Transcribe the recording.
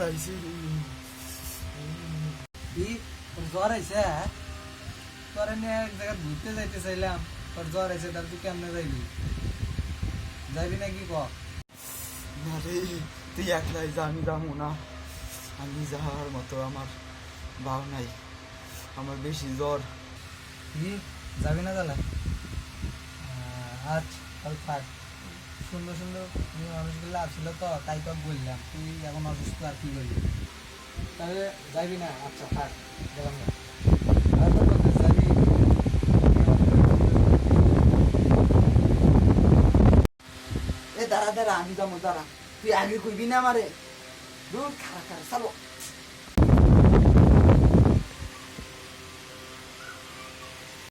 আইছে কি তোর জ্বর আইছে তোরে নিয়ে এক জায়গায় ঘুরতে যাইতে চাইলাম তোর জ্বর আইছে তার তুই কেমনে যাইবি যাইবি নাকি ক না রে তুই একলাই যা আমি যাবো না আমি যাওয়ার মতো আমার ভাব নাই আমার বেশি জ্বর কি যাবি না তাহলে আচ্ছা তাহলে থাক সুন্দর সুন্দর মেয়ে মানুষগুলো আসছিল তো তাই তো বললাম তুই এখন অসুস্থ আর কি বলবি তাহলে যাবি না আচ্ছা থাক গেলাম না আর তো বলতে যাবি এ দাঁড়া দাঁড়া আমি যাবো দাঁড়া তুই আগে কইবি না আমারে দূর খারা খারা চালো